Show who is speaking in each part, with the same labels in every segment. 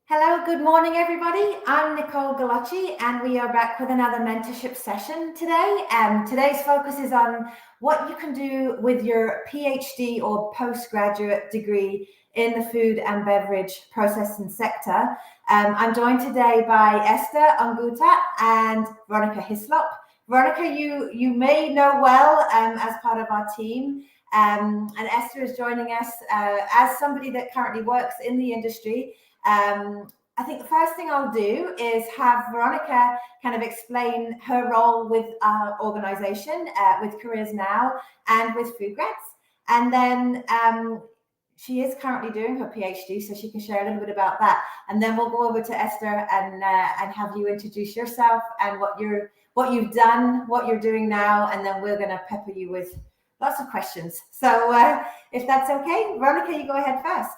Speaker 1: Hello, good morning, everybody. I'm Nicole Galacci, and we are back with another mentorship session today. Today's focus is on what you can do with your PhD or postgraduate degree in the food and beverage processing sector. I'm joined today by Esther Onguta and Veronica Hislop. Veronica, you may know well as part of our team. And Esther is joining us as somebody that currently works in the industry. I think the first thing I'll do is have Veronica kind of explain her role with our organization, with CareersNOW and with Food Grads. And then she is currently doing her PhD, so she can share a little bit about that. And then we'll go over to Esther and have you introduce yourself and what you've done, what you're doing now, and then we're going to pepper you with lots of questions. So if that's okay, Veronica, you go ahead first.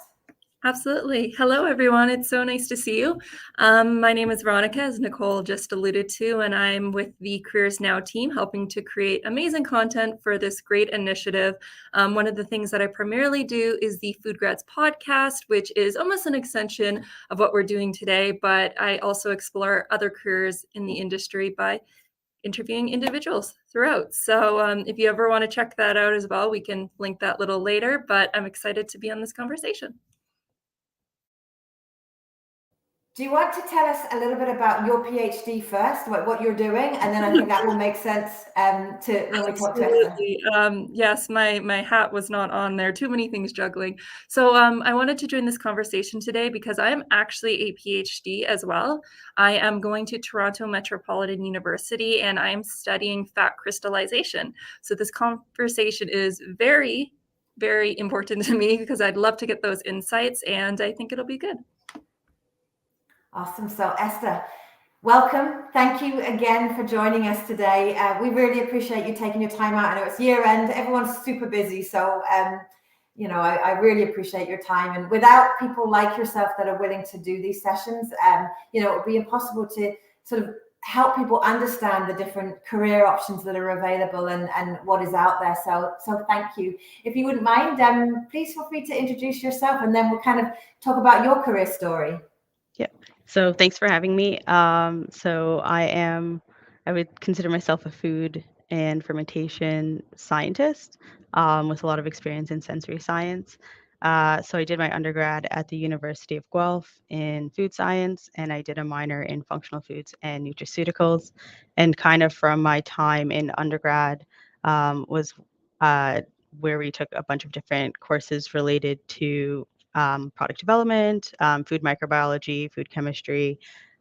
Speaker 2: Absolutely. Hello, everyone. It's so nice to see you. My name is Veronica, as Nicole just alluded to, and I'm with the CareersNOW team helping to create amazing content for this great initiative. One of the things that I primarily do is the Food Grads podcast, which is almost an extension of what we're doing today, but I also explore other careers in the industry by interviewing individuals throughout. So if you ever want to check that out as well, we can link that a little later, but I'm excited to be on this conversation.
Speaker 1: Do you want to tell us a little bit about your PhD first, what you're doing, and then I think that will make sense to when we talk to Esther.
Speaker 2: Yes, my hat was not on there. Too many things juggling. So I wanted to join this conversation today because I am actually a PhD as well. I am going to Toronto Metropolitan University, and I am studying fat crystallization. So this conversation is very, very important to me because I'd love to get those insights, and I think it'll be good.
Speaker 1: Awesome. So Esther, welcome. Thank you again for joining us today. We really appreciate you taking your time out. I know it's year end. Everyone's super busy. So, I really appreciate your time. And without people like yourself that are willing to do these sessions, it would be impossible to sort of help people understand the different career options that are available and what is out there. So thank you. If you wouldn't mind, please feel free to introduce yourself, and then we'll kind of talk about your career story.
Speaker 3: Yep. So thanks for having me. So I would consider myself a food and fermentation scientist with a lot of experience in sensory science. So I did my undergrad at the University of Guelph in food science, and I did a minor in functional foods and nutraceuticals. And kind of from my time in undergrad was where we took a bunch of different courses related to product development, food microbiology, food chemistry,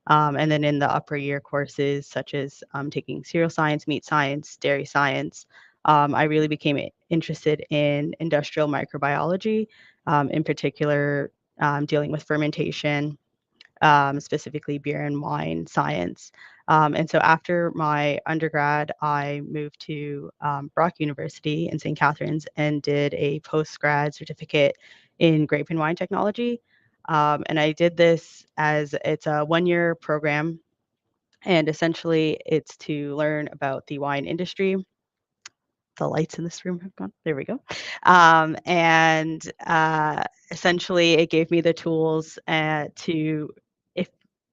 Speaker 3: and then in the upper year courses such as taking cereal science, meat science, dairy science, I really became interested in industrial microbiology, in particular dealing with fermentation, specifically beer and wine science. And so after my undergrad, I moved to Brock University in St. Catharines and did a post-grad certificate in Grape and Wine Technology. And I did this as it's a one-year program, and essentially it's to learn about the wine industry. The lights in this room have gone. There we go. And essentially, it gave me the tools to, if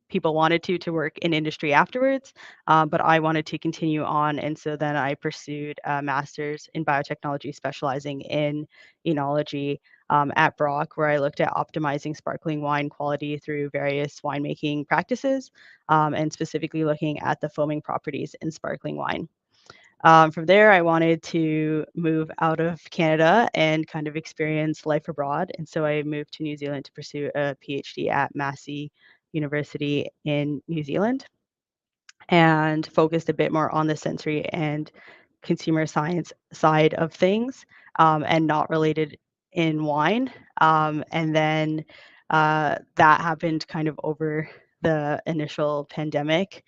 Speaker 3: people wanted to work in industry afterwards. But I wanted to continue on, and so then I pursued a master's in biotechnology, specializing in enology at Brock, where I looked at optimizing sparkling wine quality through various winemaking practices, and specifically looking at the foaming properties in sparkling wine. From there, I wanted to move out of Canada and kind of experience life abroad. And so I moved to New Zealand to pursue a PhD at Massey University in New Zealand and focused a bit more on the sensory and consumer science side of things, and not related in wine. And then that happened kind of over the initial pandemic,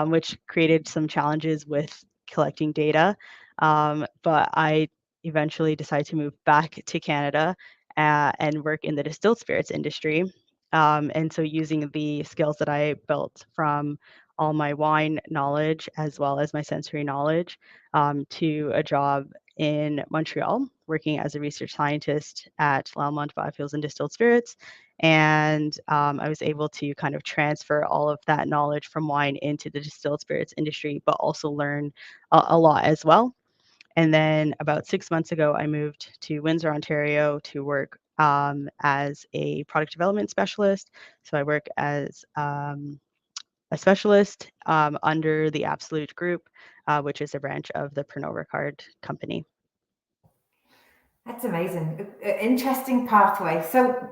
Speaker 3: which created some challenges with collecting data. But I eventually decided to move back to Canada and work in the distilled spirits industry. And so using the skills that I built from all my wine knowledge as well as my sensory knowledge, to a job in Montreal, working as a research scientist at Lallemont Biofuels and Distilled Spirits. And I was able to kind of transfer all of that knowledge from wine into the distilled spirits industry, but also learn a lot as well. And then about 6 months ago, I moved to Windsor, Ontario to work as a product development specialist. So I work as a specialist under the Absolut Group, which is a branch of the Pernod Ricard company.
Speaker 1: That's amazing. Interesting pathway. So,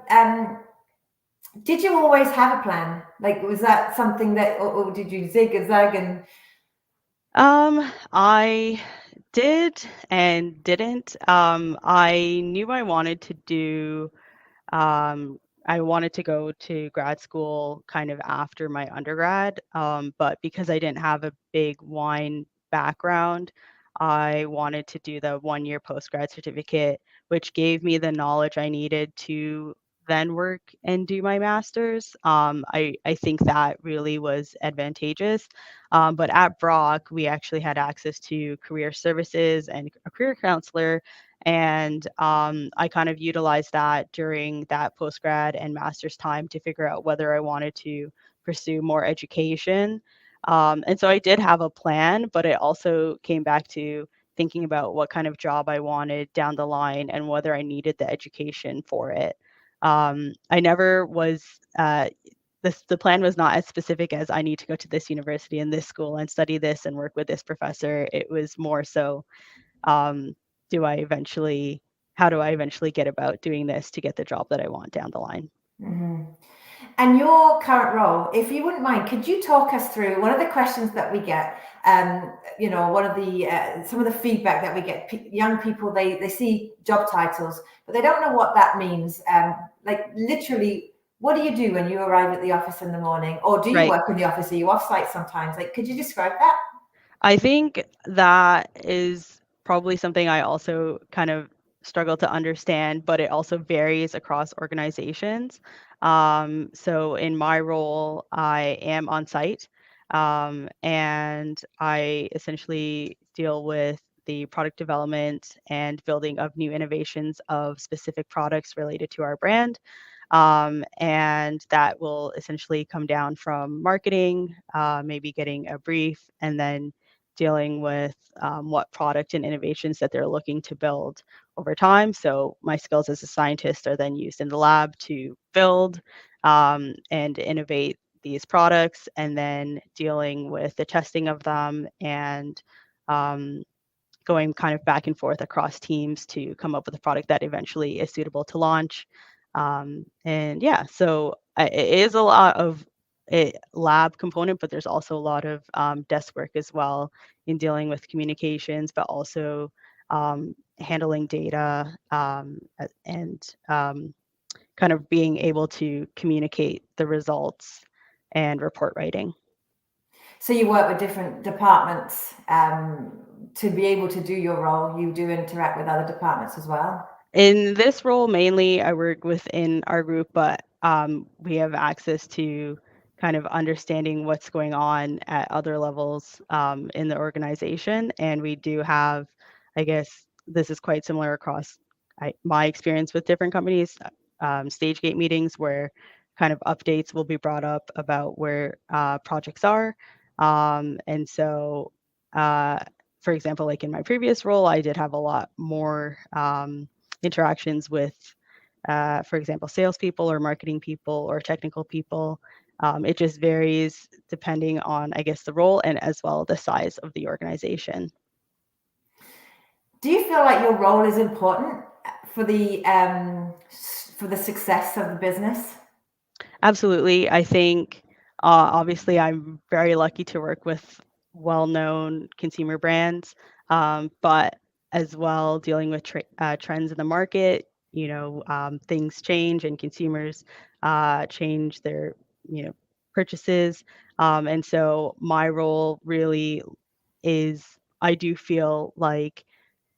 Speaker 1: did you always have a plan? Like, was that something that, or did you zig and zag and?
Speaker 3: I did and didn't. I knew I wanted to do. I wanted to go to grad school kind of after my undergrad, but because I didn't have a big wine background, I wanted to do the 1-year postgrad certificate, which gave me the knowledge I needed to then work and do my master's. I think that really was advantageous. But at Brock, we actually had access to career services and a career counselor. And I kind of utilized that during that postgrad and master's time to figure out whether I wanted to pursue more education. And so I did have a plan, but it also came back to thinking about what kind of job I wanted down the line and whether I needed the education for it. I never was, the plan was not as specific as I need to go to this university and this school and study this and work with this professor. It was more so, how do I eventually get about doing this to get the job that I want down the line?
Speaker 1: Mm-hmm. And your current role, if you wouldn't mind, could you talk us through one of the questions that we get? One of the some of the feedback that we get. Young people, they see job titles, but they don't know what that means. Like literally, what do you do when you arrive at the office in the morning, or do you
Speaker 3: Right.
Speaker 1: work in the office? Are you offsite sometimes? Like, could you describe that?
Speaker 3: I think that is probably something I also kind of struggle to understand, but it also varies across organizations. So in my role, I am on site, and I essentially deal with the product development and building of new innovations of specific products related to our brand. And that will essentially come down from marketing, maybe getting a brief, and then dealing with what product and innovations that they're looking to build over time. So my skills as a scientist are then used in the lab to build and innovate these products, and then dealing with the testing of them and going kind of back and forth across teams to come up with a product that eventually is suitable to launch. And yeah, so it is a lot of a lab component, but there's also a lot of desk work as well in dealing with communications, but also handling data and kind of being able to communicate the results and report writing.
Speaker 1: So you work with different departments to be able to do your role. You do interact with other departments as well.
Speaker 3: In this role, mainly I work within our group, but we have access to kind of understanding what's going on at other levels in the organization. And we do have, I guess this is quite similar across my experience with different companies, stage gate meetings where kind of updates will be brought up about where projects are. And so, for example, like in my previous role, I did have a lot more interactions with, for example, salespeople or marketing people or technical people. It just varies depending on, I guess, the role and as well the size of the organization.
Speaker 1: Do you feel like your role is important for the success of the business?
Speaker 3: Absolutely. I think obviously I'm very lucky to work with well-known consumer brands, but as well dealing with trends in the market. Things change and consumers change their purchases, and so my role really is, I do feel like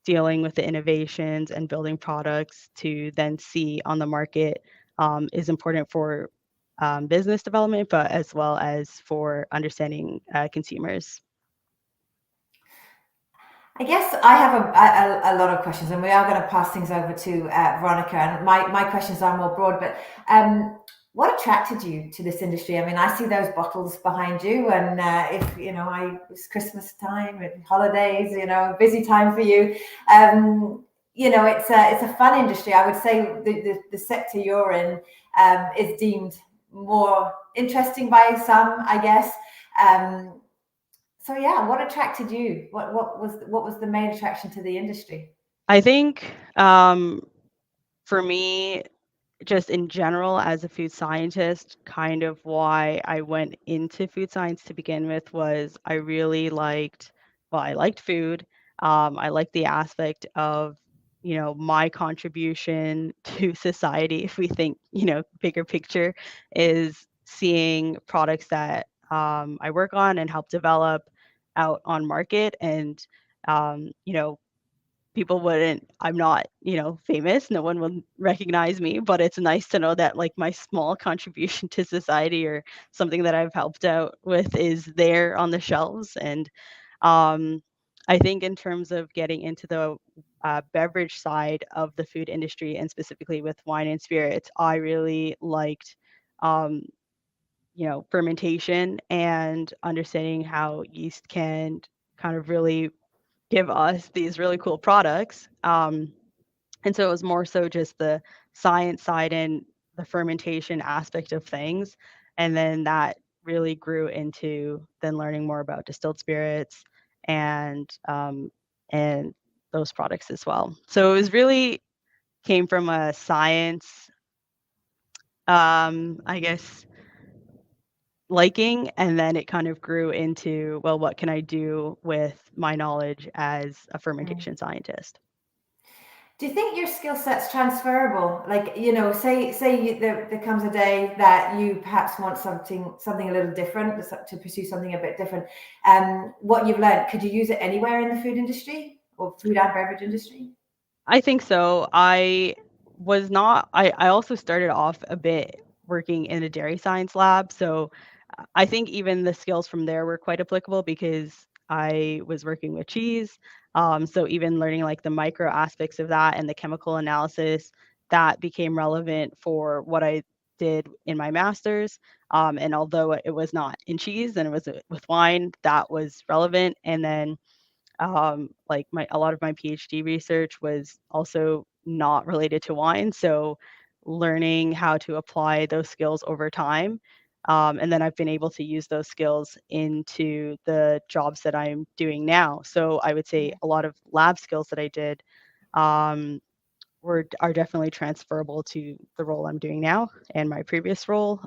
Speaker 3: dealing with the innovations and building products to then see on the market is important for business development, but as well as for understanding consumers.
Speaker 1: I guess I have a lot of questions, and we are going to pass things over to Veronica. And my questions are more broad, but what attracted you to this industry? I mean, I see those bottles behind you, and it's Christmas time and holidays, busy time for you. It's a fun industry. I would say the sector you're in is deemed more interesting by some, I guess. So yeah, what attracted you? What was the main attraction to the industry?
Speaker 3: I think for me, just in general, as a food scientist, kind of why I went into food science to begin with was I really liked, well, I liked food. I liked the aspect of, my contribution to society. If we think, bigger picture, is seeing products that I work on and help develop out on market. And, people wouldn't, I'm not, famous, no one will recognize me, but it's nice to know that like my small contribution to society or something that I've helped out with is there on the shelves. And I think in terms of getting into the beverage side of the food industry, and specifically with wine and spirits, I really liked fermentation and understanding how yeast can kind of really give us these really cool products. And so it was more so just the science side and the fermentation aspect of things. And then that really grew into then learning more about distilled spirits and those products as well. So it was really came from a science, I guess, liking, and then it kind of grew into, well, what can I do with my knowledge as a fermentation scientist?
Speaker 1: Do you think your skill set's transferable? Like, there comes a day that you perhaps want something a little different, to pursue something a bit different. What you've learned, could you use it anywhere in the food industry or food and beverage industry?
Speaker 3: I think so. I also started off a bit working in a dairy science lab. So I think even the skills from there were quite applicable because I was working with cheese. So even learning like the micro aspects of that and the chemical analysis, that became relevant for what I did in my master's. And although it was not in cheese and it was with wine, that was relevant. And then like a lot of my PhD research was also not related to wine. So learning how to apply those skills over time. And then I've been able to use those skills into the jobs that I'm doing now. So I would say a lot of lab skills that I did are definitely transferable to the role I'm doing now and my previous role.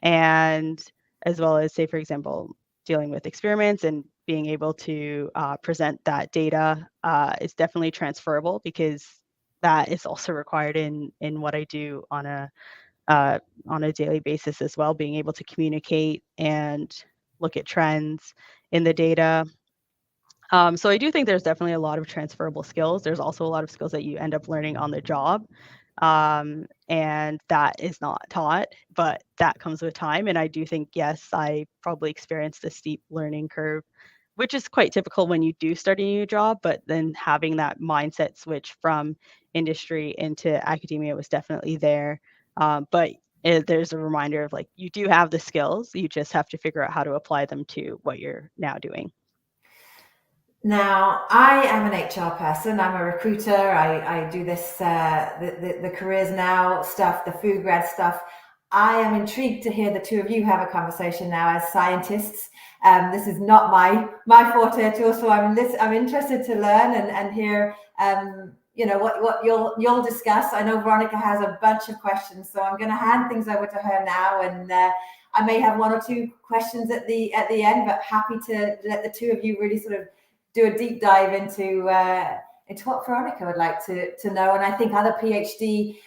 Speaker 3: And as well as, say, for example, dealing with experiments and being able to present that data is definitely transferable, because that is also required in what I do on a daily basis as well, being able to communicate and look at trends in the data. So I do think there's definitely a lot of transferable skills. There's also a lot of skills that you end up learning on the job, and that is not taught, but that comes with time. And I do think, yes, I probably experienced a steep learning curve, which is quite typical when you do start a new job, but then having that mindset switch from industry into academia was definitely there. But there's a reminder of, like, you do have the skills, you just have to figure out how to apply them to what you're now doing.
Speaker 1: Now, I am an HR person. I'm a recruiter. I do this, the Careers Now stuff, the food grad stuff. I am intrigued to hear the two of you have a conversation now as scientists. This is not my forte at all, so I'm interested to learn and hear what you'll discuss. I know Veronica has a bunch of questions, so I'm going to hand things over to her now, and I may have one or two questions at the end, but happy to let the two of you really sort of do a deep dive into what Veronica would like to know, and I think other PhD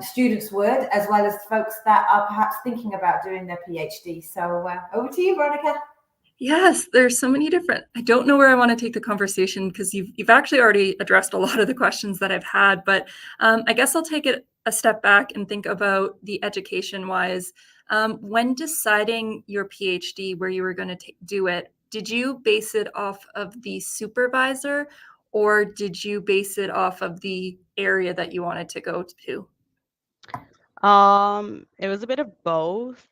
Speaker 1: students would, as well as folks that are perhaps thinking about doing their PhD. So over to you, Veronica.
Speaker 2: Yes, there's so many different. I don't know where I want to take the conversation, because you've actually already addressed a lot of the questions that I've had, but I guess I'll take it a step back and think about the education-wise. When deciding your PhD, where you were going to do it, did you base it off of the supervisor, or did you base it off of the area that you wanted to go to?
Speaker 3: It was a bit of both.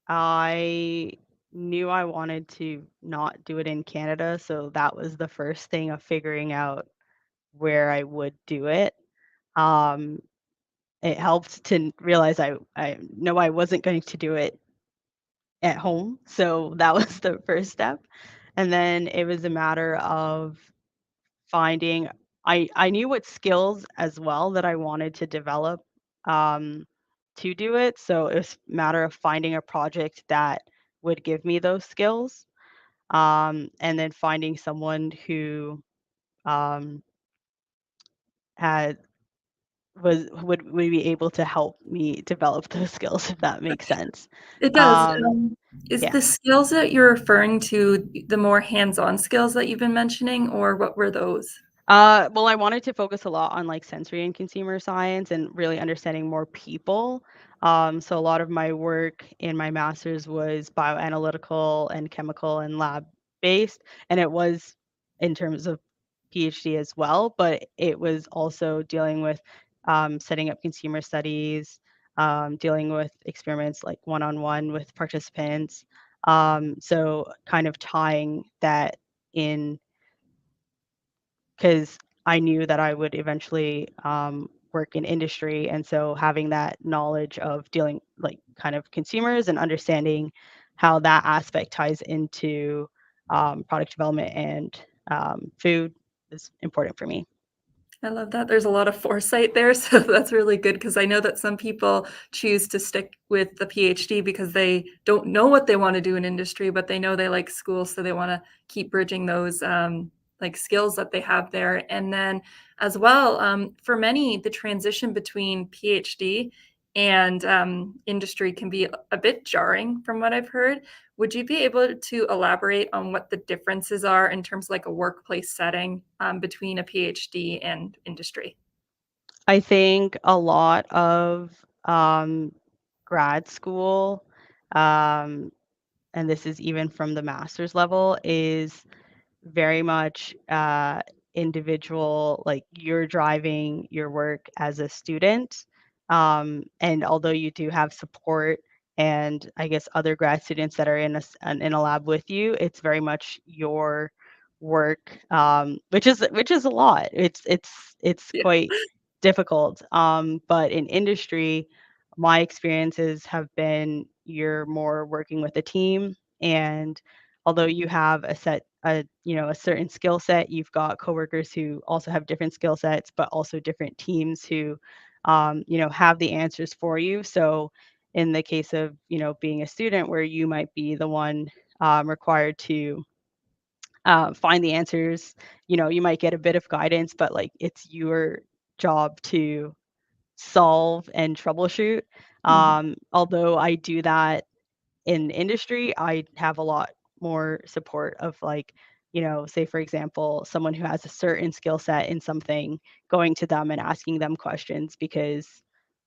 Speaker 3: I knew I wanted to not do it in Canada, so that was the first thing of figuring out where I would do it. Um, it helped to realize I know I wasn't going to do it at home, so that was the first step. And then it was a matter of finding, I knew what skills as well that I wanted to develop to do it. So it was a matter of finding a project that would give me those skills, and then finding someone who um, had would be able to help me develop those skills, if that makes sense.
Speaker 2: It does.
Speaker 3: Um,
Speaker 2: Is
Speaker 3: yeah.
Speaker 2: the skills that you're referring to the more hands-on skills that you've been mentioning, or what were those?
Speaker 3: Well, I wanted to focus a lot on, like, sensory and consumer science and really understanding more people. So a lot of my work in my master's was bioanalytical and chemical and lab based, and it was in terms of PhD as well, but it was also dealing with setting up consumer studies, dealing with experiments like one-on-one with participants. So kind of tying that in, because I knew that I would eventually work in industry. And so having that knowledge of dealing, like, kind of consumers and understanding how that aspect ties into product development and food is important for me.
Speaker 2: I love that. There's a lot of foresight there, so that's really good, because I know that some people choose to stick with the PhD because they don't know what they want to do in industry, but they know they like school, so they want to keep bridging those like skills that they have there. And then as well, for many, the transition between PhD and industry can be a bit jarring, from what I've heard. Would you be able to elaborate on what the differences are in terms of, like, a workplace setting between a PhD and industry?
Speaker 3: I think a lot of grad school, um, and this is even from the master's level, is very much individual, like, you're driving your work as a student. And although you do have support and, I guess, other grad students that are in a lab with you, it's very much your work, which is a lot. It's
Speaker 2: Yeah.
Speaker 3: quite difficult. But in industry, my experiences have been, you're more working with a team, and although you have a set a certain skill set, you've got coworkers who also have different skill sets, but also different teams who have the answers for you. So in the case of being a student, where you might be the one required to find the answers, you might get a bit of guidance, but like it's your job to solve and troubleshoot. Although I do that in industry, I have a lot more support of like, say for example, someone who has a certain skill set in something, going to them and asking them questions, because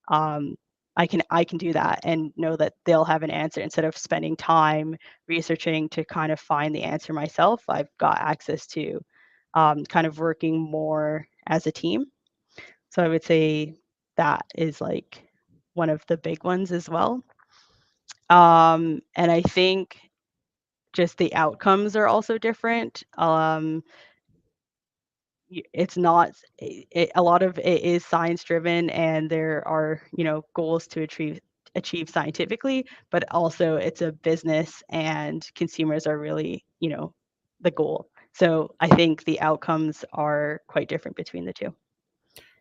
Speaker 3: um, I can do that and know that they'll have an answer instead of spending time researching to kind of find the answer myself. I've got access to kind of working more as a team. So I would say that is like one of the big ones as well. And I think just the outcomes are also different. It's not a lot of it is science driven, and there are goals to achieve scientifically, but also it's a business and consumers are really the goal. So I think the outcomes are quite different between the two.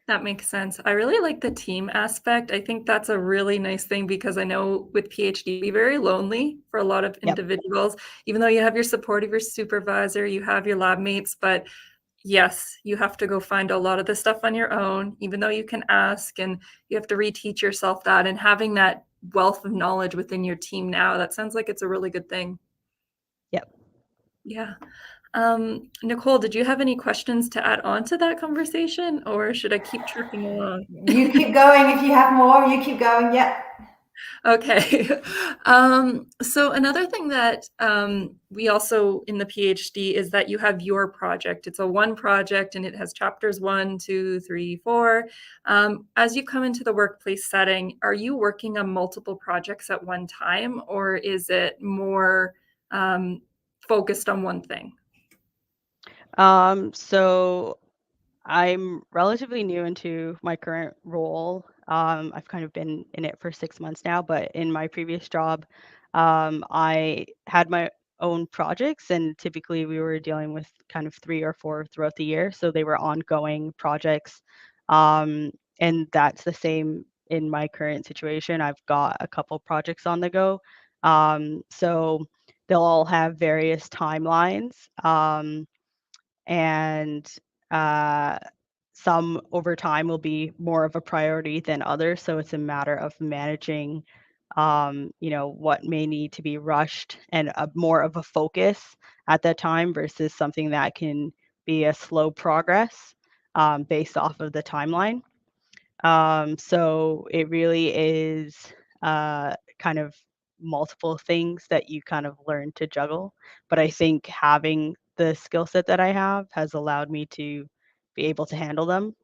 Speaker 2: That makes sense. I really like the team aspect. I think that's a really nice thing, because I know with PhD, be very lonely for a lot of
Speaker 3: Yep.
Speaker 2: individuals, even though you have your support of your supervisor, you have your lab mates, but yes, you have to go find a lot of the stuff on your own, even though you can ask, and you have to reteach yourself that. And having that wealth of knowledge within your team now, that sounds like it's a really good thing.
Speaker 3: Yep.
Speaker 2: Yeah. Nicole, did you have any questions to add on to that conversation, or should I keep trucking along?
Speaker 1: You keep going. If you have more, you keep going. Yep.
Speaker 2: Okay. So another thing that we also in the PhD is that you have your project. It's a one project and it has chapters 1, 2, 3, 4. As you come into the workplace setting, are you working on multiple projects at one time, or is it more focused on one thing?
Speaker 3: So I'm relatively new into my current role. I've kind of been in it for 6 months now, but in my previous job, I had my own projects, and typically we were dealing with kind of 3 or 4 throughout the year. So they were ongoing projects. And that's the same in my current situation. I've got a couple projects on the go. So they'll all have various timelines. And uh, some over time will be more of a priority than others. So it's a matter of managing, what may need to be rushed and more of a focus at that time versus something that can be a slow progress based off of the timeline. So it really is kind of multiple things that you kind of learn to juggle. But I think having the skill set that I have has allowed me to be able to handle them.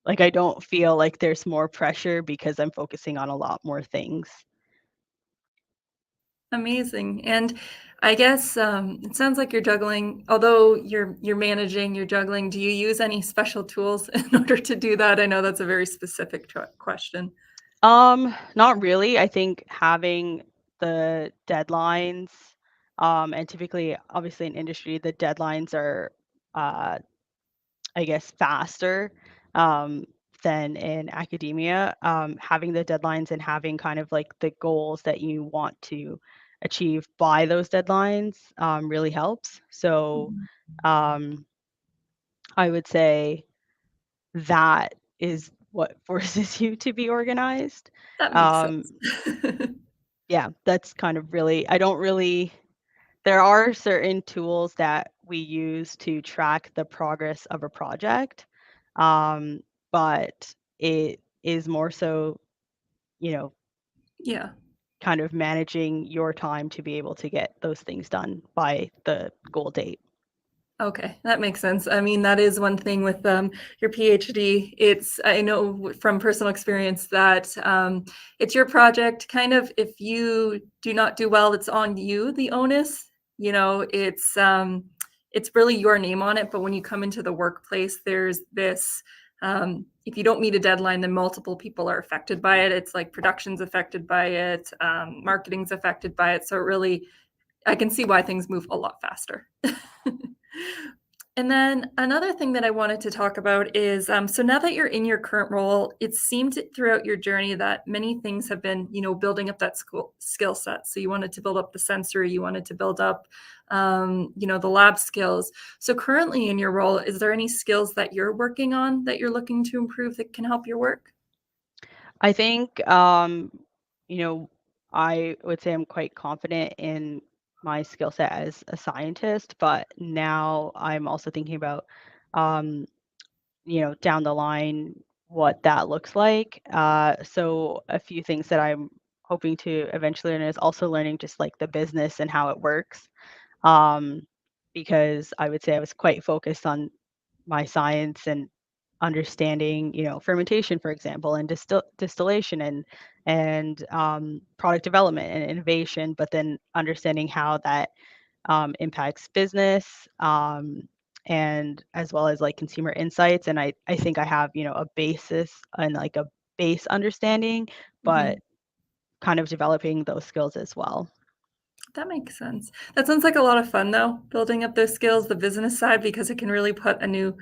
Speaker 3: Like I don't feel like there's more pressure because I'm focusing on a lot more things.
Speaker 2: Amazing. And I guess it sounds like you're juggling, although you're managing, you're juggling. Do you use any special tools in order to do that? I know that's a very specific question.
Speaker 3: Not really. I think having the deadlines, and typically, obviously in industry, the deadlines are, uh, I guess, faster um, than in academia. Having the deadlines and having kind of like the goals that you want to achieve by those deadlines really helps. So um, I would say that is what forces you to be organized.
Speaker 2: That makes
Speaker 3: Um,
Speaker 2: sense.
Speaker 3: yeah, that's kind of really, I don't really, there are certain tools that we use to track the progress of a project, um, but it is more so, you know,
Speaker 2: Yeah.
Speaker 3: kind of managing your time to be able to get those things done by the goal date.
Speaker 2: Okay, that makes sense. I mean, that is one thing with your PhD. I know from personal experience that it's your project. Kind of, if you do not do well, it's on you, the onus. It's really your name on it. But when you come into the workplace, there's this. If you don't meet a deadline, then multiple people are affected by it. It's like production's affected by it, marketing's affected by it. So it really I can see why things move a lot faster. And then another thing that I wanted to talk about is, so now that you're in your current role, it seemed throughout your journey that many things have been, building up that skill set. So you wanted to build up the sensory, you wanted to build up, the lab skills. So currently in your role, is there any skills that you're working on that you're looking to improve that can help your work?
Speaker 3: I think, I would say I'm quite confident in my skill set as a scientist, but now I'm also thinking about, um, down the line, what that looks like. So a few things that I'm hoping to eventually learn is also learning just like the business and how it works. Um, because I would say I was quite focused on my science and understanding, fermentation, for example, and distillation and product development and innovation, but then understanding how that impacts business, and as well as like consumer insights. And I think I have, a basis and like a base understanding, but
Speaker 2: Mhm.
Speaker 3: kind of developing those skills as well.
Speaker 2: That makes sense. That sounds like a lot of fun, though, building up those skills, the business side, because it can really put a new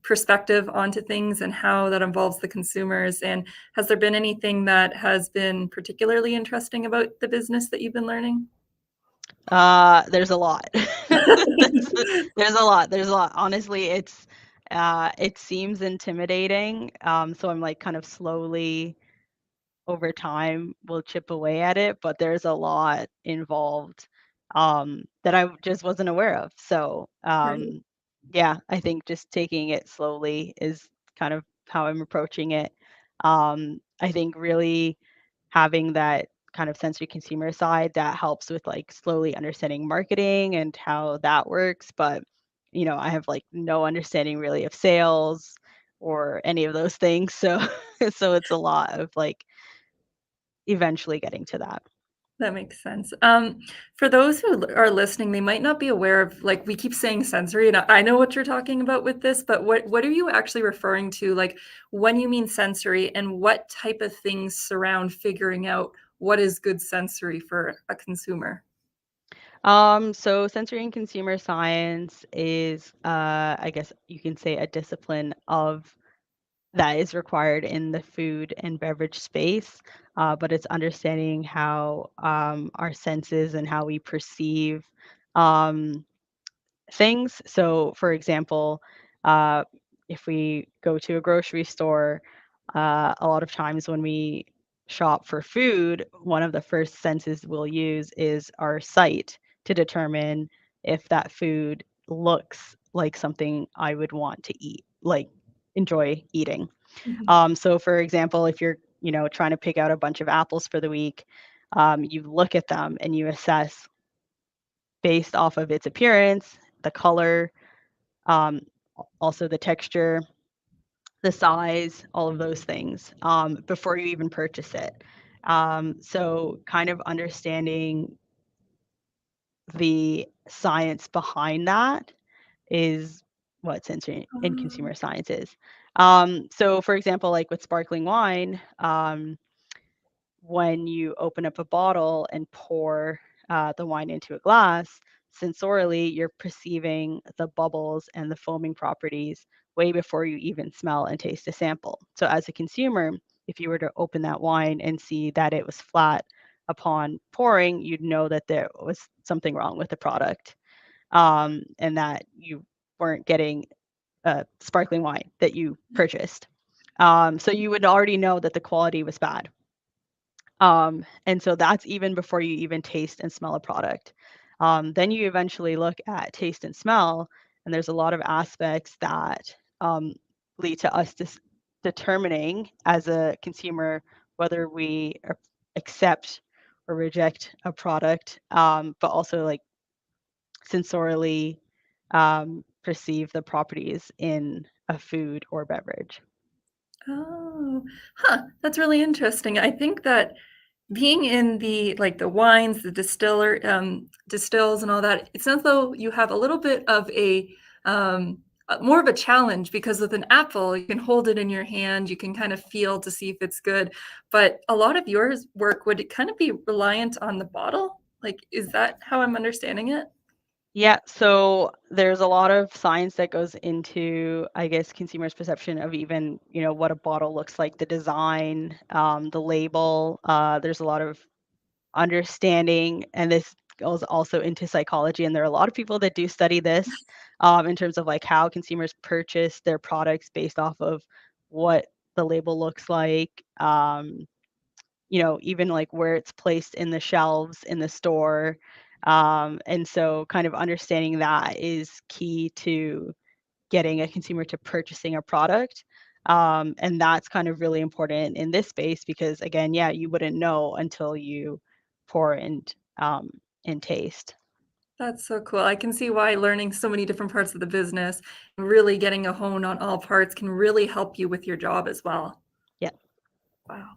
Speaker 2: perspective onto things and how that involves the consumers. And has there been anything that has been particularly interesting about the business that you've been learning?
Speaker 3: There's a lot. There's a lot. There's a lot. Honestly, it seems intimidating. So I'm like kind of slowly over time will chip away at it, but there's a lot involved that I just wasn't aware of. So
Speaker 2: Right.
Speaker 3: yeah, I think just taking it slowly is kind of how I'm approaching it. I think really having that kind of sensory consumer side that helps with like slowly understanding marketing and how that works. But I have like no understanding really of sales or any of those things. So so it's a lot of like eventually getting to that.
Speaker 2: That makes sense. For those who are listening, they might not be aware of, like, we keep saying sensory, and I know what you're talking about with this, but what are you actually referring to, like, when you mean sensory, and what type of things surround figuring out what is good sensory for a consumer?
Speaker 3: So sensory and consumer science is, I guess you can say, a discipline of that is required in the food and beverage space, but it's understanding how our senses and how we perceive um, things. So, for example, uh, if we go to a grocery store, a lot of times when we shop for food, one of the first senses we'll use is our sight to determine if that food looks like something I would want to eat, like enjoy eating.
Speaker 2: Mhm.
Speaker 3: So, for example, if you're trying to pick out a bunch of apples for the week, you look at them and you assess based off of its appearance, the color, um, also the texture, the size, all of those things before you even purchase it. So, kind of understanding the science behind that is what sensory and
Speaker 2: Oh,
Speaker 3: consumer science is. So, for example, like with sparkling wine, when you open up a bottle and pour the wine into a glass, sensorially, you're perceiving the bubbles and the foaming properties way before you even smell and taste a sample. So, as a consumer, if you were to open that wine and see that it was flat upon pouring, you'd know that there was something wrong with the product, and that you weren't getting sparkling wine that you purchased. So, you would already know that the quality was bad. And so that's even before you even taste and smell a product. Then you eventually look at taste and smell, and there's a lot of aspects that lead to us determining as a consumer whether we accept or reject a product, but also like sensorially perceive the properties in a food or beverage.
Speaker 2: oh, huh, that's really interesting. I think that being in the, like, the wines, the distills and all that, it sounds though you have a little bit of more of a challenge, because with an apple, you can hold it in your hand, you can kind of feel to see if it's good. But a lot of yours work would kind of be reliant on the bottle. Like, is that how I'm understanding it?
Speaker 3: Yeah, so there's a lot of science that goes into, I guess, consumers' perception of even, what a bottle looks like, the design, the label. There's a lot of understanding, and this goes also into psychology. And there are a lot of people that do study this in terms of like how consumers purchase their products based off of what the label looks like. Even like where it's placed in the shelves in the store. And so kind of understanding that is key to getting a consumer to purchasing a product. And that's kind of really important in this space because again, yeah, you wouldn't know until you pour and taste.
Speaker 2: That's so cool. I can see why learning so many different parts of the business, really getting a hone on all parts can really help you with your job as well.
Speaker 3: Yeah.
Speaker 2: Wow.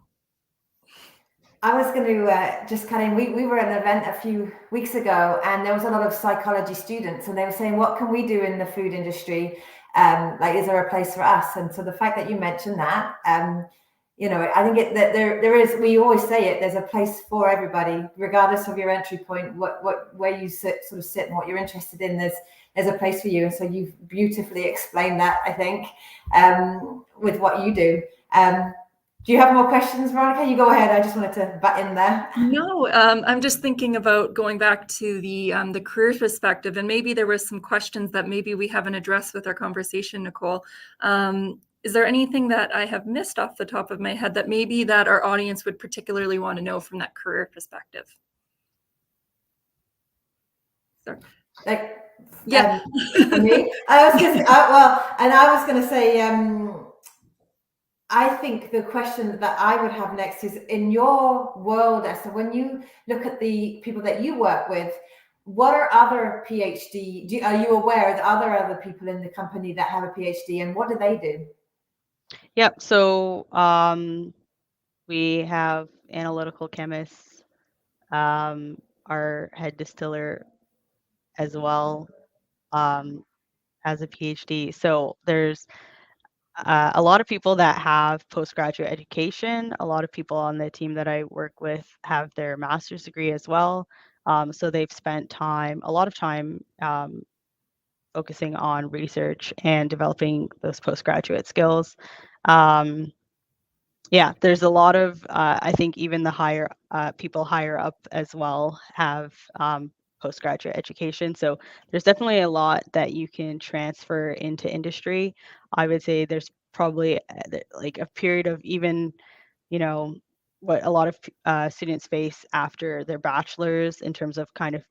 Speaker 1: I was going to just kind of, we were at an event a few weeks ago and there was a lot of psychology students and they were saying, what can we do in the food industry? Like, is there a place for us? And so the fact that you mentioned that, I think that there is, we always say it, there's a place for everybody, regardless of your entry point, where you sit and what you're interested in, there's a place for you. And so you've beautifully explained that, I think, with what you do. Do you have more questions, Veronica? You go ahead. I just wanted to butt in there.
Speaker 2: No, I'm just thinking about going back to the career perspective, and maybe there were some questions that maybe we haven't addressed with our conversation, Nicole. Is there anything that I have missed off the top of my head that maybe that our audience would particularly want to know from that career perspective? Sorry.
Speaker 1: Yeah. For me, I was going to say. I think the question that I would have next is, in your world, Esther, when you look at the people that you work with, what are other PhD? Are you aware that other people in the company that have a PhD, and what do they do?
Speaker 3: Yep. So we have analytical chemists, our head distiller as well has a PhD. So there's a lot of people that have postgraduate education. A lot of people on the team that I work with have their master's degree as well. So they've spent a lot of time focusing on research and developing those postgraduate skills. Yeah, there's a lot of, I think even the higher people higher up as well have postgraduate education. So there's definitely a lot that you can transfer into industry. I would say there's probably like a period of even, what a lot of students face after their bachelor's in terms of kind of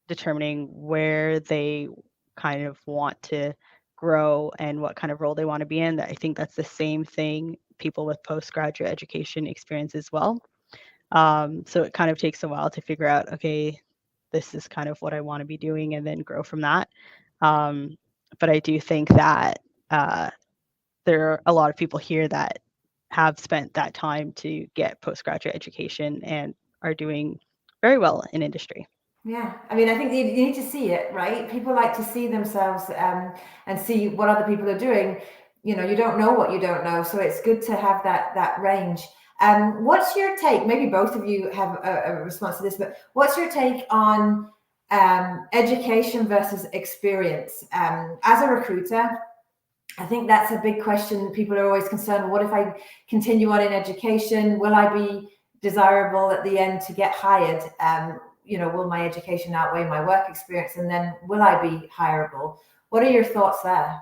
Speaker 3: determining where they kind of want to grow and what kind of role they want to be in. I think that's the same thing people with postgraduate education experience as well. So it kind of takes a while to figure out, okay, this is kind of what I want to be doing and then grow from that. But I do think that there are a lot of people here that have spent that time to get postgraduate education and are doing very well in industry.
Speaker 1: Yeah, I mean, I think you need to see it, right? People like to see themselves and see what other people are doing. You don't know what you don't know, so it's good to have that range. What's your take? Maybe both of you have a response to this, but what's your take on education versus experience? As a recruiter, I think that's a big question. People are always concerned, what if I continue on in education? Will I be desirable at the end to get hired? Will my education outweigh my work experience? And then will I be hireable? What are your thoughts there?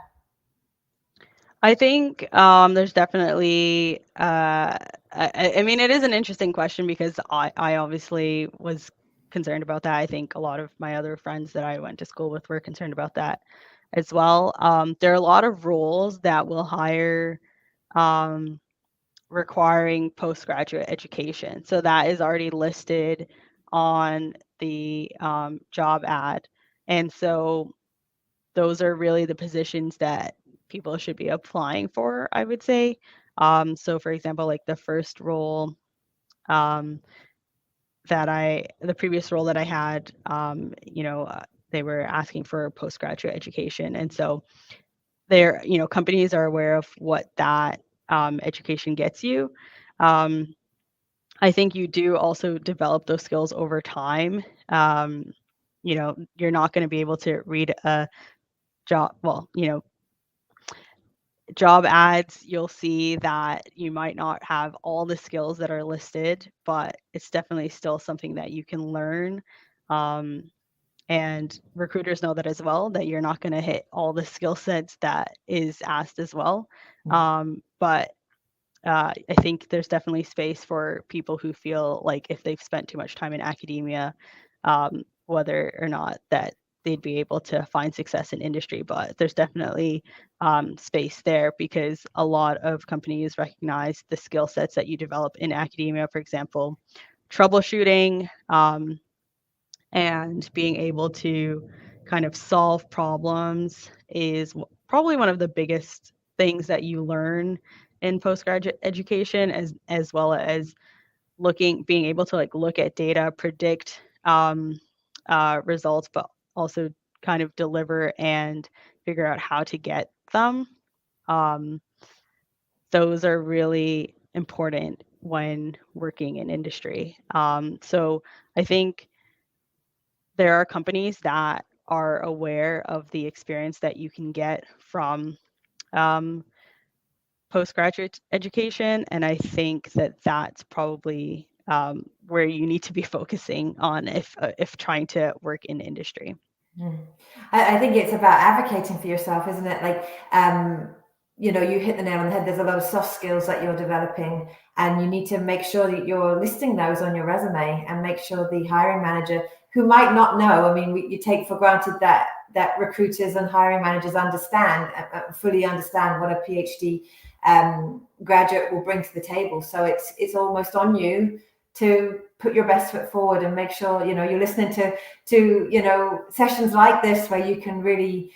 Speaker 3: I think there's definitely, I mean, it is an interesting question because I obviously was concerned about that. I think a lot of my other friends that I went to school with were concerned about that as well. There are a lot of roles that will hire requiring postgraduate education. So that is already listed on the job ad. And so those are really the positions that people should be applying for, I would say. So for example, like the first role the previous role that I had, they were asking for postgraduate education. And so companies are aware of what that education gets you. I think you do also develop those skills over time. You know, you're not going to be able to read a job, well, you know, job ads, you'll see that you might not have all the skills that are listed, but it's definitely still something that you can learn. And recruiters know that as well, that you're not going to hit all the skill sets that is asked as well. But I think there's definitely space for people who feel like if they've spent too much time in academia, whether or not that they'd be able to find success in industry. But there's definitely space there because a lot of companies recognize the skill sets that you develop in academia, for example, troubleshooting and being able to kind of solve problems is probably one of the biggest things that you learn in postgraduate education, as well as being able to like look at data, predict results, but also kind of deliver and figure out how to get them. Those are really important when working in industry. So I think there are companies that are aware of the experience that you can get from postgraduate education, and I think that that's probably where you need to be focusing on if trying to work in industry.
Speaker 1: I think it's about advocating for yourself, isn't it? Like, you know, you hit the nail on the head. There's a lot of soft skills that you're developing, and you need to make sure that you're listing those on your resume and make sure the hiring manager, who might not know, I mean, you take for granted that recruiters and hiring managers fully understand what a PhD graduate will bring to the table. So it's almost on you to put your best foot forward and make sure, you know, you're listening to you know, sessions like this where you can really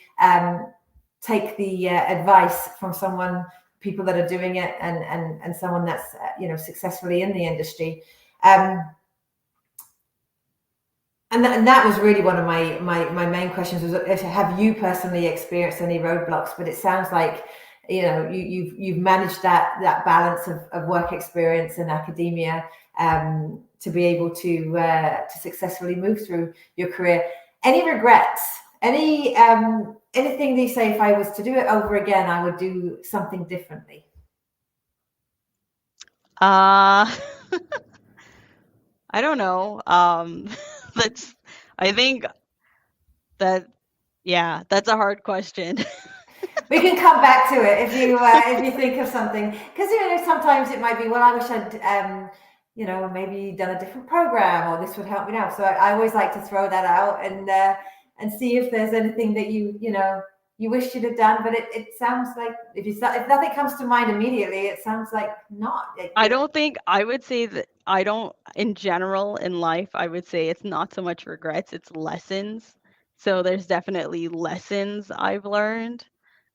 Speaker 1: take the advice from people that are doing it and someone that's you know, successfully in the industry. And that was really one of my main questions was, have you personally experienced any roadblocks? But it sounds like, you know, you've managed that balance of work experience and academia to be able to successfully move through your career. Any regrets? Anything that you say, if I was to do it over again, I would do something differently?
Speaker 3: I don't know. I think that, yeah, that's a hard question.
Speaker 1: We can come back to it if you think of something, because you know, sometimes it might be, well, I wish I'd you know, maybe done a different program, or this would help me now. So I always like to throw that out and see if there's anything that you know, you wish you'd have done. But it sounds like if nothing comes to mind immediately, it sounds like not.
Speaker 3: I don't think I would say that in general in life, I would say it's not so much regrets, it's lessons. So there's definitely lessons I've learned.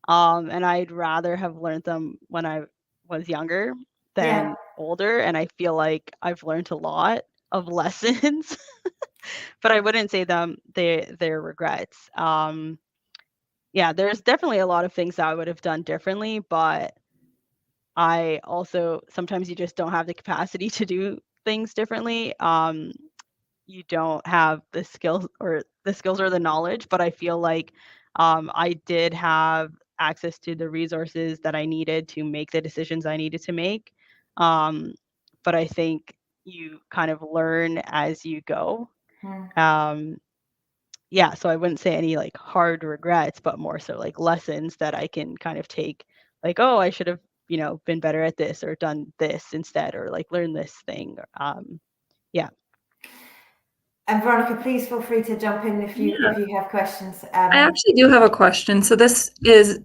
Speaker 3: And I'd rather have learned them when I was younger than older. And I feel like I've learned a lot of lessons, but I wouldn't say they're regrets. Yeah, there's definitely a lot of things that I would have done differently, but I also sometimes you just don't have the capacity to do things differently. You don't have the skills or the knowledge, but I feel like I did have access to the resources that I needed to make the decisions I needed to make. But I think you kind of learn as you go. Yeah, so I wouldn't say any like hard regrets, but more so like lessons that I can kind of take, like, oh, I should have, you know, been better at this or done this instead, or like learn this thing. Yeah.
Speaker 1: And Veronica, please feel free to jump in if you have questions.
Speaker 2: I actually do have a question. So this is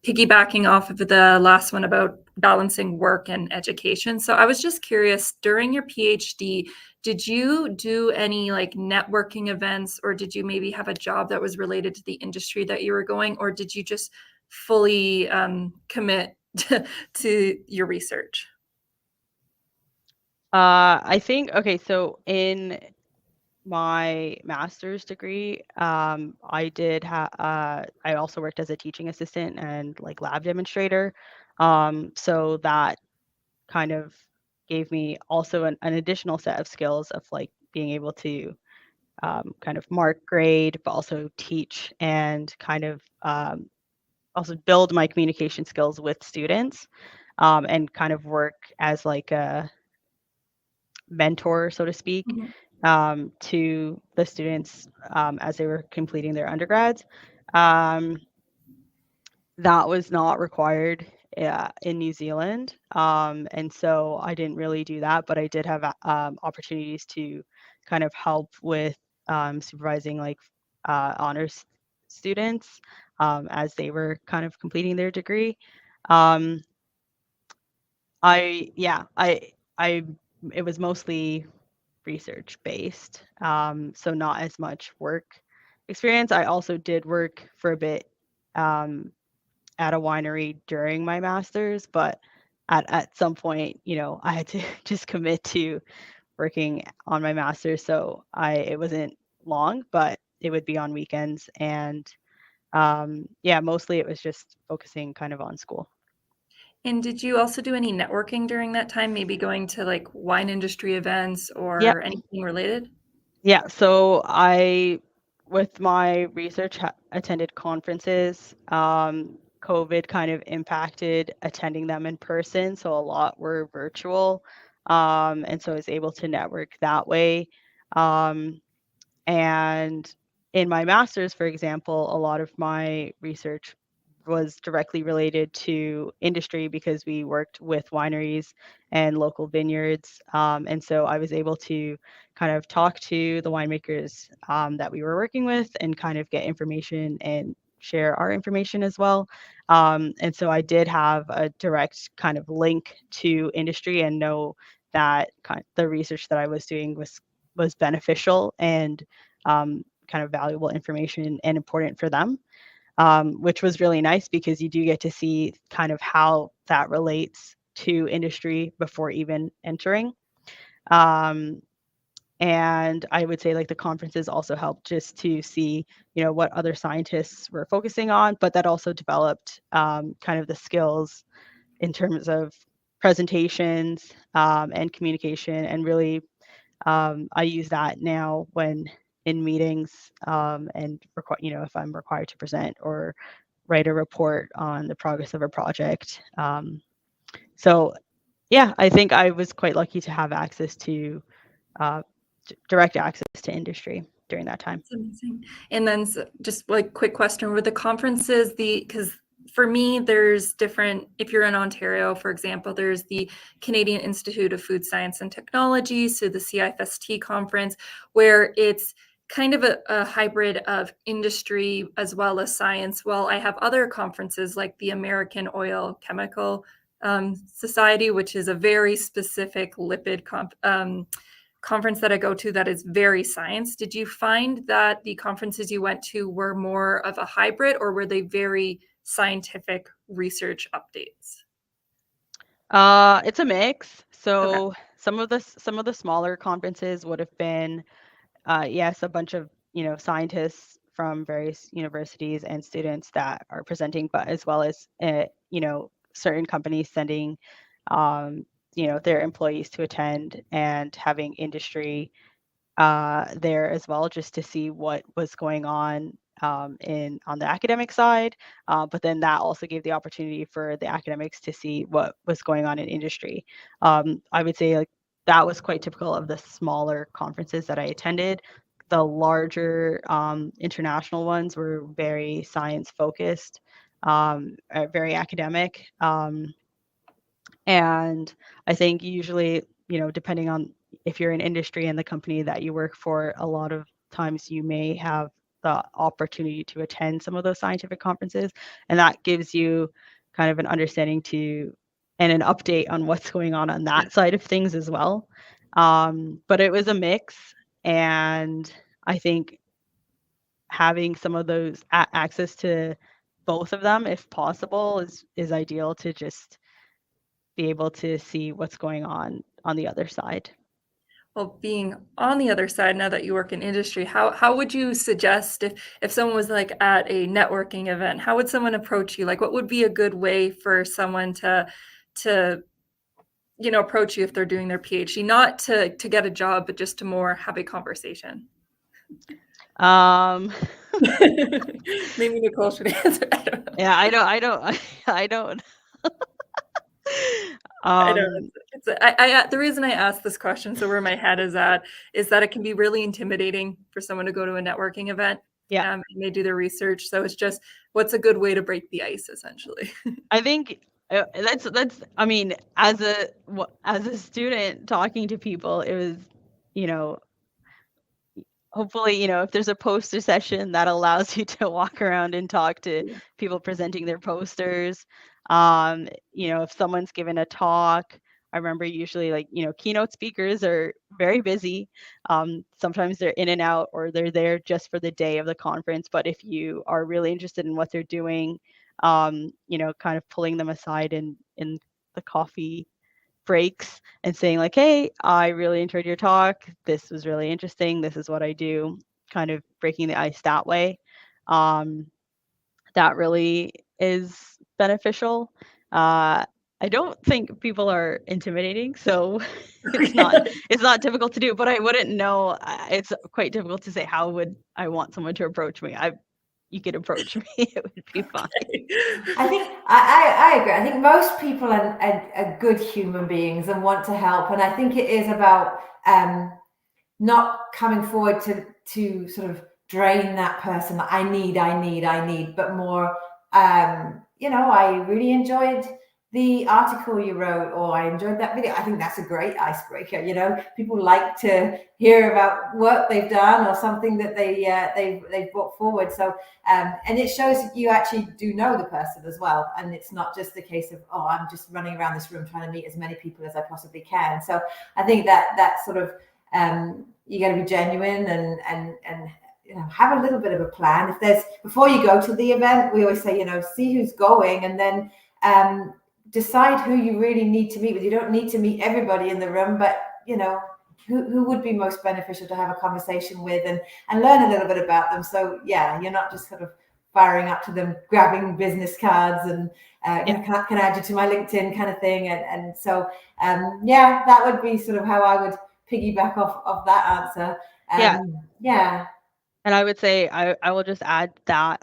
Speaker 2: piggybacking off of the last one about balancing work and education. So I was just curious, during your PhD, did you do any like networking events, or did you maybe have a job that was related to the industry that you were going, or did you just fully commit to your research?
Speaker 3: I think, okay, so in my master's degree, I did I also worked as a teaching assistant and like lab demonstrator. So that kind of gave me also an additional set of skills of like being able to kind of mark, grade, but also teach and kind of also build my communication skills with students, and kind of work as like a mentor, so to speak, to the students as they were completing their undergrads. That was not required in New Zealand. And so I didn't really do that, but I did have opportunities to kind of help with supervising like honors students as they were kind of completing their degree. It was mostly research based, so not as much work experience. I also did work for a bit at a winery during my master's, but at some point, I had to just commit to working on my master's. So it wasn't long, but it would be on weekends. And mostly it was just focusing kind of on school.
Speaker 2: And did you also do any networking during that time, maybe going to like wine industry events or
Speaker 3: Yeah.
Speaker 2: anything related?
Speaker 3: Yeah, so I, with my research, attended conferences. COVID kind of impacted attending them in person, so a lot were virtual. And so I was able to network that way. And in my master's, for example, a lot of my research was directly related to industry because we worked with wineries and local vineyards. And so I was able to kind of talk to the winemakers that we were working with and kind of get information and share our information as well. And so I did have a direct kind of link to industry and know that the research that I was doing was beneficial and kind of valuable information and important for them, which was really nice because you do get to see kind of how that relates to industry before even entering. And I would say like the conferences also helped just to see, what other scientists were focusing on, but that also developed kind of the skills in terms of presentations and communication. And really, I use that now when in meetings and if I'm required to present or write a report on the progress of a project. So yeah, I think I was quite lucky to have access to direct access to industry during that time.
Speaker 2: That's amazing. And then just like quick question, were the conferences because for me, there's different, if you're in Ontario, for example, there's the Canadian Institute of Food Science and Technology, so the CIFST conference, where it's kind of a hybrid of industry as well as science. Well, I have other conferences like the American Oil Chemical Society, which is a very specific lipid conference that I go to that is very science. Did you find that the conferences you went to were more of a hybrid, or were they very scientific research updates?
Speaker 3: It's a mix. So okay. some of the smaller conferences would have been yes, a bunch of scientists from various universities and students that are presenting, but as well as certain companies sending their employees to attend and having industry there as well, just to see what was going on on the academic side. But then that also gave the opportunity for the academics to see what was going on in industry. I would say like that was quite typical of the smaller conferences that I attended. The larger international ones were very science focused, very academic. And I think usually, depending on if you're in industry and the company that you work for, a lot of times you may have the opportunity to attend some of those scientific conferences. And that gives you kind of an understanding and an update on what's going on that side of things as well. But it was a mix. And I think having some of those access to both of them, if possible, is ideal to just be able to see what's going on the other side.
Speaker 2: Well, being on the other side, now that you work in industry, how would you suggest if someone was like at a networking event, how would someone approach you? Like, what would be a good way for someone to approach you if they're doing their PhD, not to get a job, but just to more have a conversation? Maybe Nicole should answer. I don't know.
Speaker 3: Yeah, I don't.
Speaker 2: I know. The reason I asked this question, so where my head is at, is that it can be really intimidating for someone to go to a networking event.
Speaker 3: Yeah.
Speaker 2: And they do their research. So it's just, what's a good way to break the ice, essentially?
Speaker 3: I think that's I mean, as a student talking to people, it was, hopefully, if there's a poster session that allows you to walk around and talk to people presenting their posters. If someone's given a talk, I remember usually keynote speakers are very busy. Sometimes they're in and out, or they're there just for the day of the conference. But if you are really interested in what they're doing, kind of pulling them aside in the coffee breaks and saying like, hey, I really enjoyed your talk. This was really interesting. This is what I do, kind of breaking the ice that way. That really is beneficial. I don't think people are intimidating, so it's not difficult to do, but I wouldn't know. It's quite difficult to say how would I want someone to approach me. You could approach me, it would be fine.
Speaker 1: I think I agree. I think most people are good human beings and want to help. And I think it is about not coming forward to sort of drain that person. I need, but more, I really enjoyed the article you wrote, or I enjoyed that video. I think that's a great icebreaker. People like to hear about work they've done or something that they've brought forward. So, and it shows that you actually do know the person as well. And it's not just the case of, I'm just running around this room trying to meet as many people as I possibly can. So I think that sort of, you got to be genuine and have a little bit of a plan. Before you go to the event, we always say, see who's going, and then decide who you really need to meet with. You don't need to meet everybody in the room, but who would be most beneficial to have a conversation with and learn a little bit about them. So yeah, you're not just sort of firing up to them, grabbing business cards and can I add you to my LinkedIn kind of thing. And so that would be sort of how I would piggyback off of that answer. Yeah.
Speaker 3: And I would say I will just add that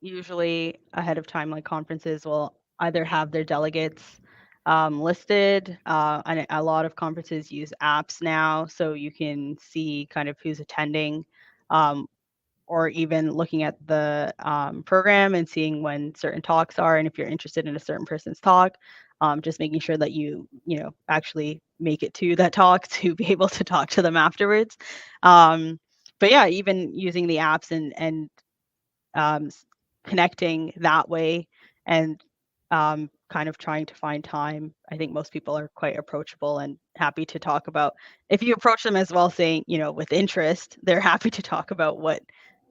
Speaker 3: usually ahead of time, like conferences will either have their delegates listed, and a lot of conferences use apps now, so you can see kind of who's attending, or even looking at the program and seeing when certain talks are, and if you're interested in a certain person's talk, just making sure that you actually make it to that talk to be able to talk to them afterwards. But yeah, even using the apps and connecting that way and kind of trying to find time. I think most people are quite approachable and happy to talk about. If you approach them as well, saying, with interest, they're happy to talk about what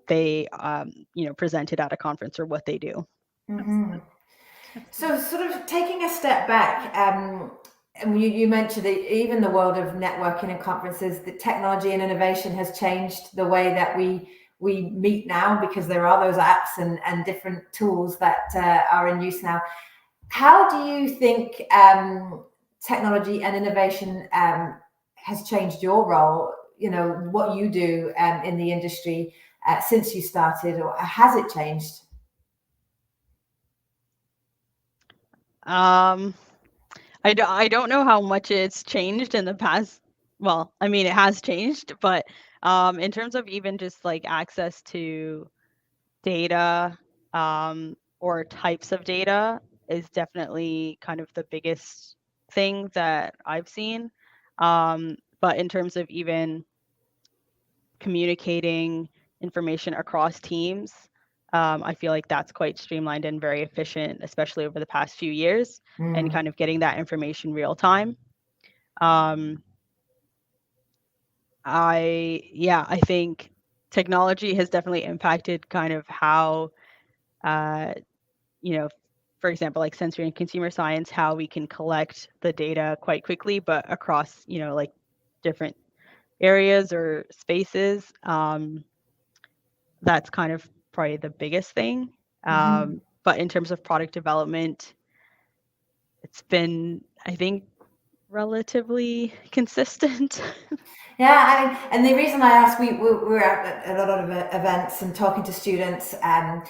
Speaker 3: they, presented at a conference or what they do.
Speaker 1: Mm-hmm. So sort of taking a step back, and you mentioned that even the world of networking and conferences, the technology and innovation has changed the way that we meet now, because there are those apps and different tools that are in use now. How do you think technology and innovation has changed your role, what you do in the industry since you started, or has it changed?
Speaker 3: I don't know how much it's changed in the past. Well, I mean, it has changed, but in terms of even just like access to data or types of data is definitely kind of the biggest thing that I've seen. But in terms of even communicating information across teams, I feel like that's quite streamlined and very efficient, especially over the past few years, and kind of getting that information real time. I think technology has definitely impacted kind of how, for example, like sensory and consumer science, how we can collect the data quite quickly, but across, like different areas or spaces. That's kind of probably the biggest thing. But in terms of product development, it's been, I think, relatively consistent.
Speaker 1: Yeah, and the reason I asked, we're at a lot of events and talking to students, and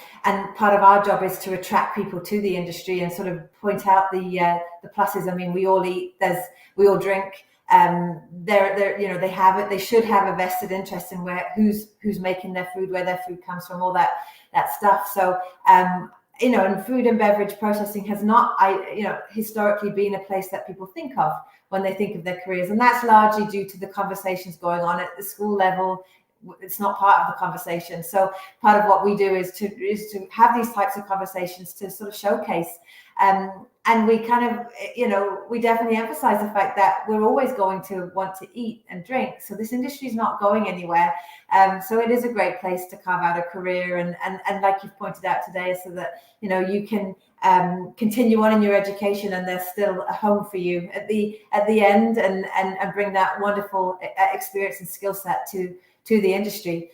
Speaker 1: part of our job is to attract people to the industry and sort of point out the pluses. I mean, we all eat, we all drink. They're they have it. They should have a vested interest in who's making their food, where their food comes from, all that stuff. So and food and beverage processing has not, historically been a place that people think of when they think of their careers. And that's largely due to the conversations going on at the school level. It's not part of the conversation. So part of what we do is to have these types of conversations to sort of showcase. And we kind of, we definitely emphasize the fact that we're always going to want to eat and drink. So this industry is not going anywhere. So it is a great place to carve out a career. And like you've pointed out today, so that, you can continue on in your education and there's still a home for you at the end, and bring that wonderful experience and skill set to the industry.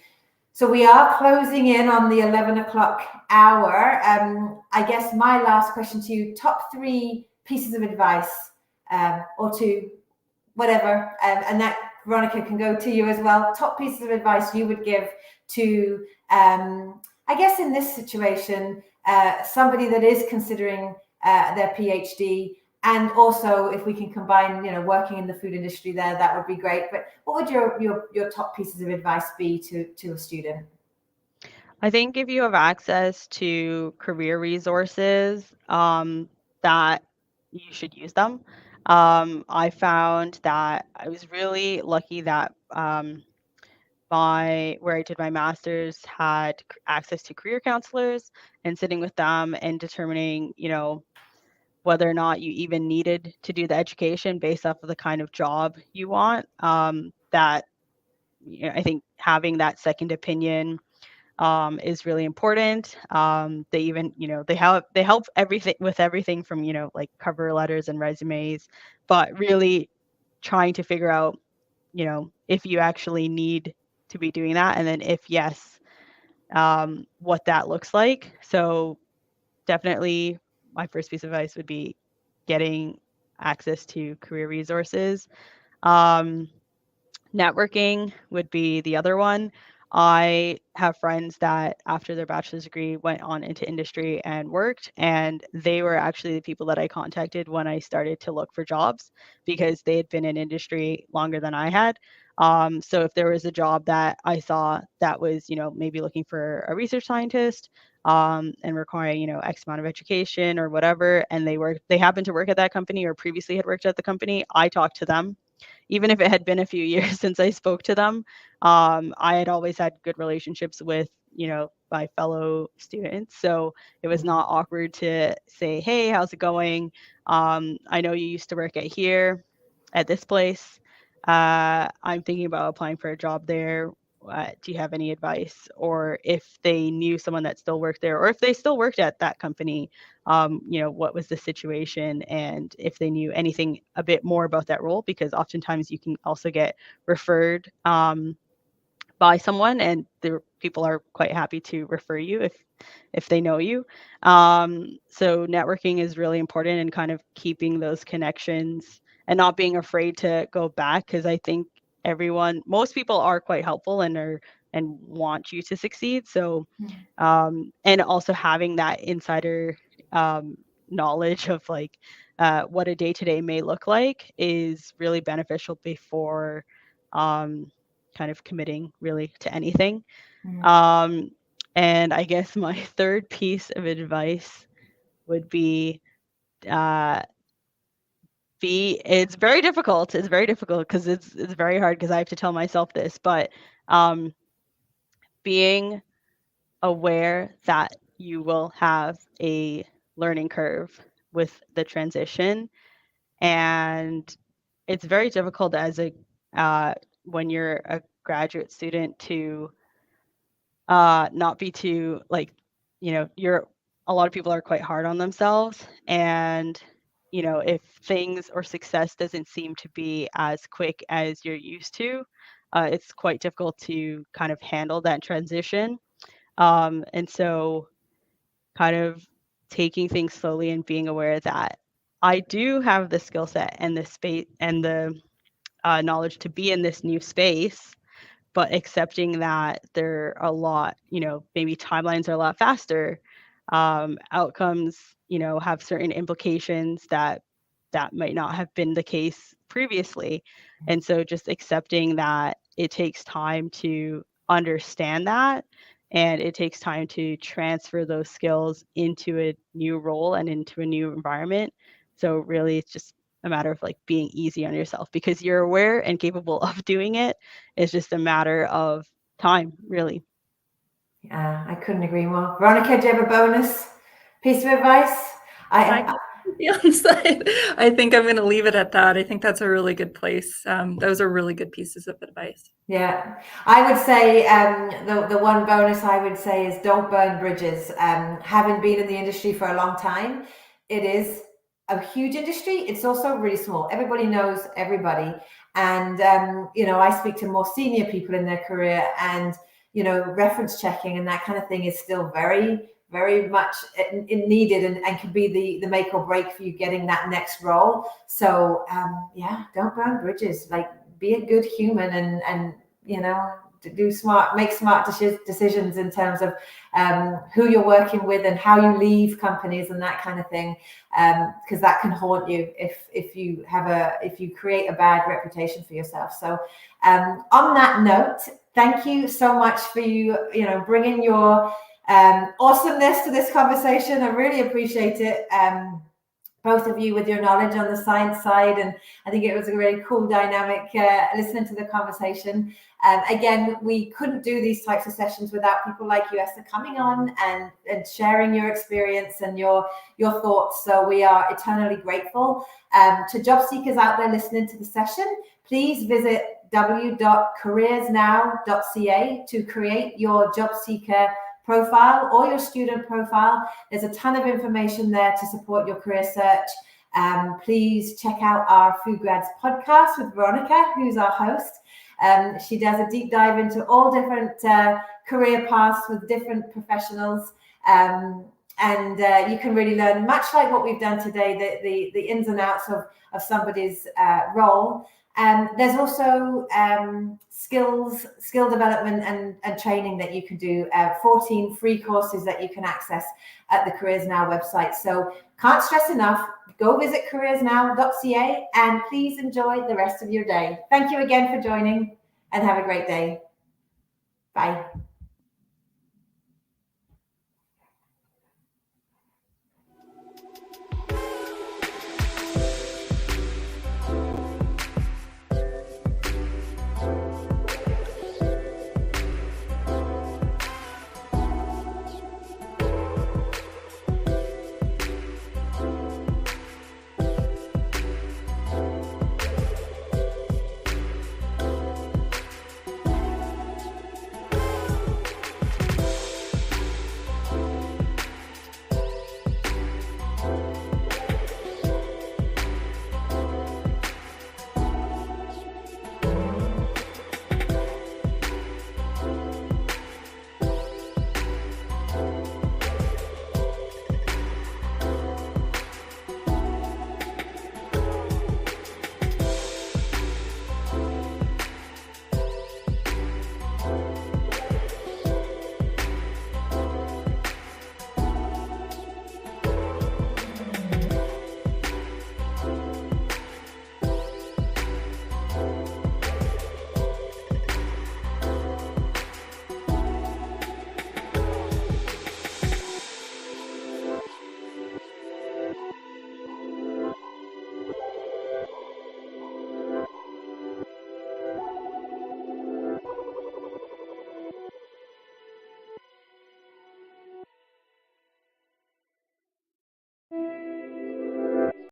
Speaker 1: So we are closing in on the 11 o'clock hour. I guess my last question to you, top 3 pieces of advice, or 2, whatever, and that, Veronica, can go to you as well. Top pieces of advice you would give to, I guess in this situation, somebody that is considering their PhD, and also if we can combine, working in the food industry there, that would be great. But what would your top pieces of advice be to a student?
Speaker 3: I think if you have access to career resources, that you should use them. I found that I was really lucky that where I did my master's had access to career counselors, and sitting with them and determining, whether or not you even needed to do the education based off of the kind of job you want. That I think having that second opinion is really important. They even, they help everything from, like cover letters and resumes, but really trying to figure out, if you actually need to be doing that, and then if yes, what that looks like. So definitely my first piece of advice would be getting access to career resources. Networking would be the other one. I have friends that after their bachelor's degree went on into industry and worked, and they were actually the people that I contacted when I started to look for jobs, because they had been in industry longer than I had. So if there was a job that I saw that was, maybe looking for a research scientist, and requiring, X amount of education or whatever, and they happened to work at that company or previously had worked at the company, I talked to them. Even if it had been a few years since I spoke to them, I had always had good relationships with, my fellow students. So it was not awkward to say, hey, how's it going? I know you used to work at this place. I'm thinking about applying for a job there. Do you have any advice? Or if they knew someone that still worked there, or if they still worked at that company, what was the situation, and if they knew anything a bit more about that role, because oftentimes you can also get referred by someone, and the people are quite happy to refer you if they know you. So networking is really important, and kind of keeping those connections and not being afraid to go back, because I think most people are quite helpful and want you to succeed. So, and also having that insider knowledge of like what a day-to-day may look like is really beneficial before kind of committing really to anything. And I guess my third piece of advice would be it's very difficult. It's very difficult because it's very hard, because I have to tell myself this, but being aware that you will have a learning curve with the transition, and it's very difficult as when you're a graduate student to not be too a lot of people are quite hard on themselves, and if things or success doesn't seem to be as quick as you're used to, it's quite difficult to kind of handle that transition. And so kind of taking things slowly and being aware that I do have the skill set and the space and the knowledge to be in this new space, but accepting that there are a lot, maybe timelines are a lot faster, outcomes, have certain implications that might not have been the case previously. And so just accepting that it takes time to understand that, and it takes time to transfer those skills into a new role and into a new environment. So really it's just a matter of like being easy on yourself, because you're aware and capable of doing it. It's just a matter of time, really.
Speaker 1: Yeah, I couldn't agree more. Veronica, do you have a bonus piece of advice?
Speaker 2: I think I'm going to leave it at that. I think that's a really good place. Those are really good pieces of advice.
Speaker 1: Yeah, I would say the one bonus I would say is don't burn bridges. Having been in the industry for a long time, it is a huge industry. It's also really small. Everybody knows everybody. And, I speak to more senior people in their career, and, reference checking and that kind of thing is still very, very much needed and can be the make or break for you getting that next role. So, don't burn bridges. Like, be a good human and make smart decisions in terms of who you're working with and how you leave companies and that kind of thing, because that can haunt you if you create a bad reputation for yourself. So on that note, thank you so much for bringing your awesomeness to this conversation. I really appreciate it. Both of you with your knowledge on the science side, and I think it was a really cool dynamic listening to the conversation. Again, we couldn't do these types of sessions without people like you, Esther, coming on and sharing your experience and your thoughts. So we are eternally grateful. To job seekers out there listening to the session, please visit www.CareersNOW.ca to create your job seeker profile or your student profile. There's a ton of information there to support your career search. Please check out our Food Grads podcast with Veronica, who's our host. She does a deep dive into all different career paths with different professionals. And you can really learn, much like what we've done today, the ins and outs of somebody's role. There's also skill development and training that you can do, 14 free courses that you can access at the CareersNOW website. So can't stress enough, go visit CareersNOW.ca and please enjoy the rest of your day. Thank you again for joining and have a great day. Bye.